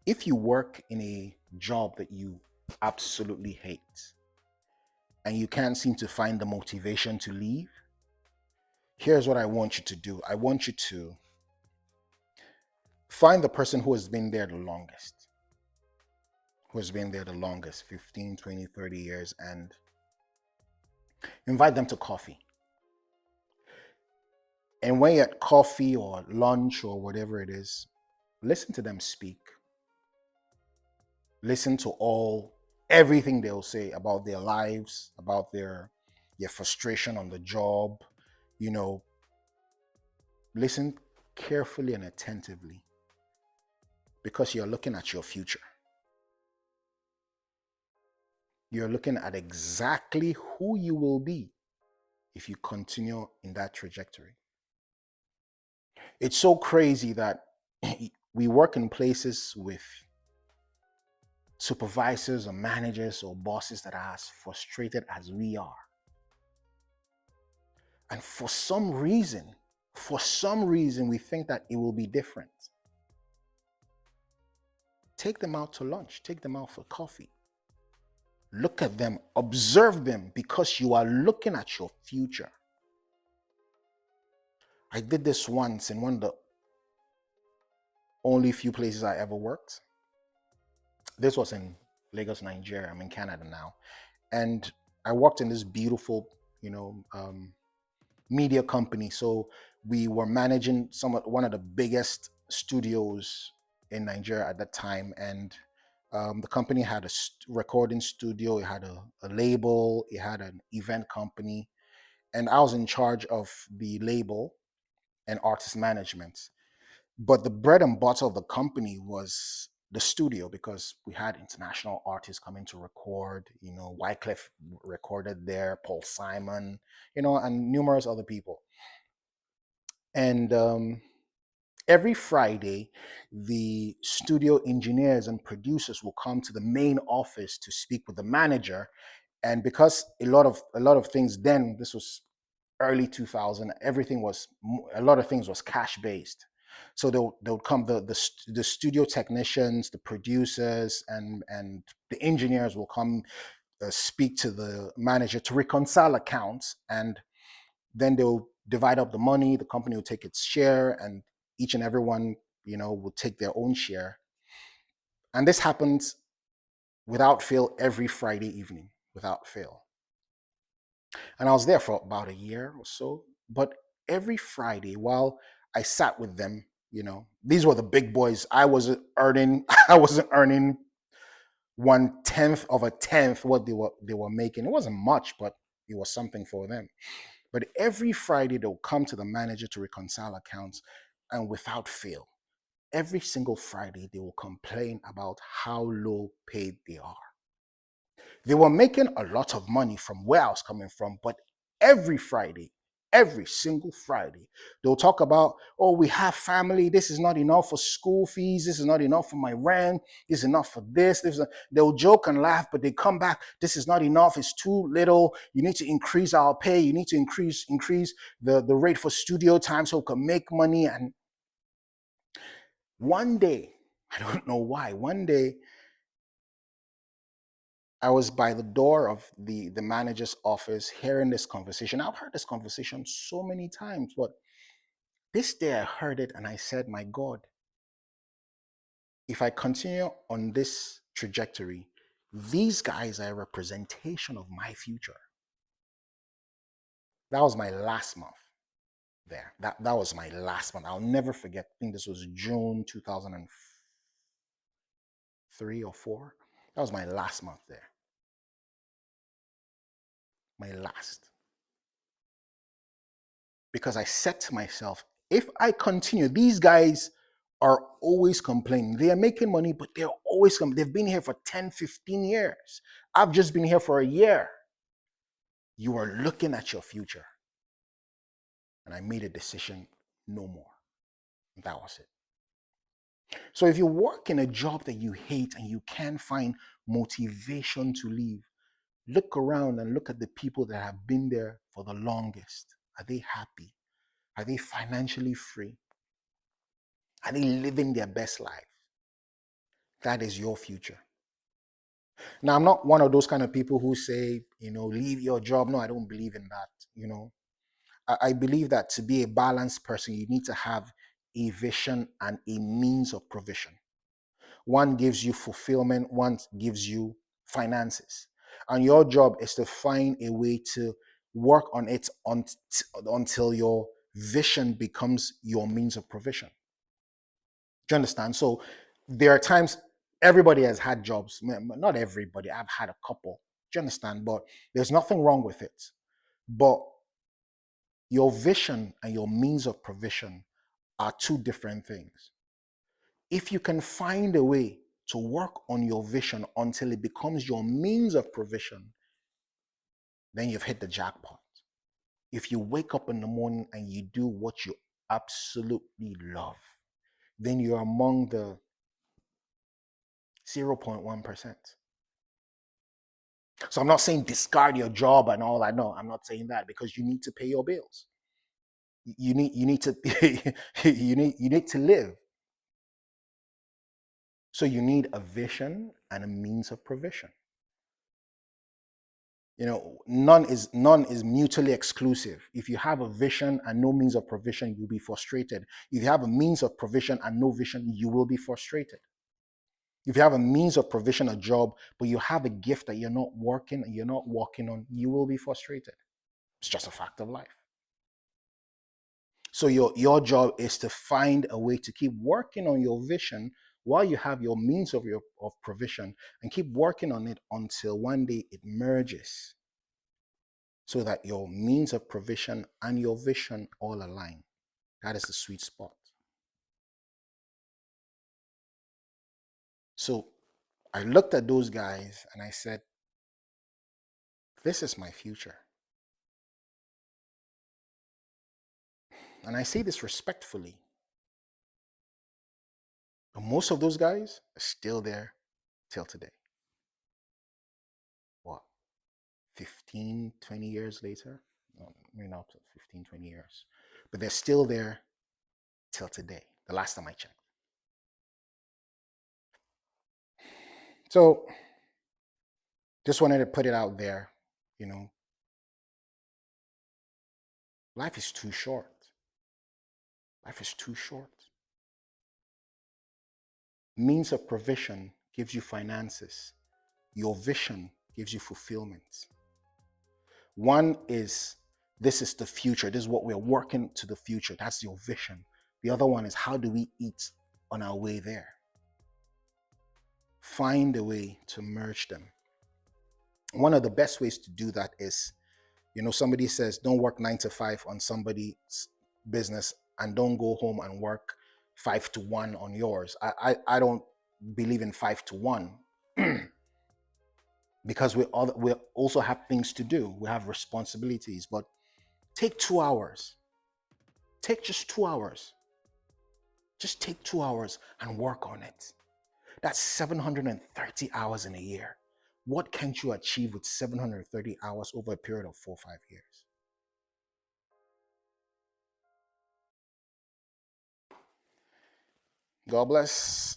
If you work in a job that you absolutely hate and you can't seem to find the motivation to leave, here's what I want you to do. I want you to find the person who has been there the longest, 15, 20, 30 years, and invite them to coffee. And when you're at coffee or lunch or whatever it is, listen to them speak. Listen to everything they'll say about their lives, about their frustration on the job. You know, listen carefully and attentively because you're looking at your future. You're looking at exactly who you will be if you continue in that trajectory. It's so crazy that we work in places with supervisors or managers or bosses that are as frustrated as we are. And for some reason, we think that it will be different. Take them out to lunch, take them out for coffee. Look at them, observe them, because you are looking at your future. I did this once in one of the only few places I ever worked. This was in Lagos, Nigeria. I'm in Canada now. And I worked in this beautiful, media company. So we were managing one of the biggest studios in Nigeria at that time. And the company had a recording studio, it had a label, it had an event company. And I was in charge of the label and artist management. But the bread and butter of the company was the studio because we had international artists coming to record. Wyclef recorded there, Paul Simon, and numerous other people. And every Friday, the studio engineers and producers will come to the main office to speak with the manager. And because a lot of things then, this was early 2000, a lot of things was cash based. So they'll come, the studio technicians, the producers, and the engineers will come speak to the manager to reconcile accounts, and then they'll divide up the money. The company will take its share, and each and everyone, will take their own share. And this happens without fail every Friday evening, without fail. And I was there for about a year or so. But every Friday, while I sat with them, these were the big boys. I wasn't earning, I wasn't earning 1/10 of a tenth what they were making. It wasn't much, but it was something for them. But every Friday they'll come to the manager to reconcile accounts, and without fail, every single Friday they will complain about how low paid they are. They were making a lot of money from where I was coming from, but every single Friday, they'll talk about, oh, we have family. This is not enough for school fees. This is not enough for my rent. This is enough for this. They'll joke and laugh, but they come back. This is not enough. It's too little. You need to increase our pay. You need to increase the rate for studio time so we can make money. And one day, I don't know why, one day, I was by the door of the manager's office hearing this conversation. I've heard this conversation so many times, but this day I heard it and I said, my God, if I continue on this trajectory, these guys are a representation of my future. That was my last month there. That was my last month. I'll never forget. I think this was June 2003 or 4. That was my last month there. My last. Because I said to myself, if I continue, these guys are always complaining. They are making money, but they're always they've been here for 10, 15 years. I've just been here for a year. You are looking at your future. And I made a decision, no more. That was it. So if you work in a job that you hate and you can't find motivation to leave, look around and look at the people that have been there for the longest. Are they happy? Are they financially free? Are they living their best life? That is your future. Now, I'm not one of those kind of people who say, leave your job. No, I don't believe in that. I believe that to be a balanced person, you need to have a vision and a means of provision. One gives you fulfillment, one gives you finances. And your job is to find a way to work on it until your vision becomes your means of provision. Do you understand? So there are times everybody has had jobs. Not everybody. I've had a couple. Do you understand? But there's nothing wrong with it. But your vision and your means of provision are two different things. If you can find a way to work on your vision until it becomes your means of provision, then you've hit the jackpot. If you wake up in the morning and you do what you absolutely love, then you're among the 0.1%. So I'm not saying discard your job and all that. No, I'm not saying that, because you need to pay your bills. You need to you need to live. So you need a vision and a means of provision. None is mutually exclusive. If you have a vision and no means of provision, you'll be frustrated. If you have a means of provision and no vision, you will be frustrated. If you have a means of provision, a job, but you have a gift that you're not working and you're not working on, you will be frustrated. It's just a fact of life. So your job is to find a way to keep working on your vision while you have your means of provision, and keep working on it until one day it merges, so that your means of provision and your vision all align. That is the sweet spot. So I looked at those guys and I said, this is my future. And I say this respectfully, but most of those guys are still there till today. What, 15, 20 years later? No, maybe not 15, 20 years. But they're still there till today, the last time I checked. So just wanted to put it out there, you know, life is too short. Life is too short. Means of provision gives you finances. Your vision gives you fulfillment. One is, this is the future. This is what we're working to the future. That's your vision. The other one is, how do we eat on our way there? Find a way to merge them. One of the best ways to do that is, somebody says, don't work 9 to 5 on somebody's business and don't go home and work 5 to 1 on yours. I don't believe in 5 to 1 because we also have things to do. We have responsibilities, but take 2 hours. Take just 2 hours. Just take 2 hours and work on it. That's 730 hours in a year. What can't you achieve with 730 hours over a period of 4 or 5 years? God bless.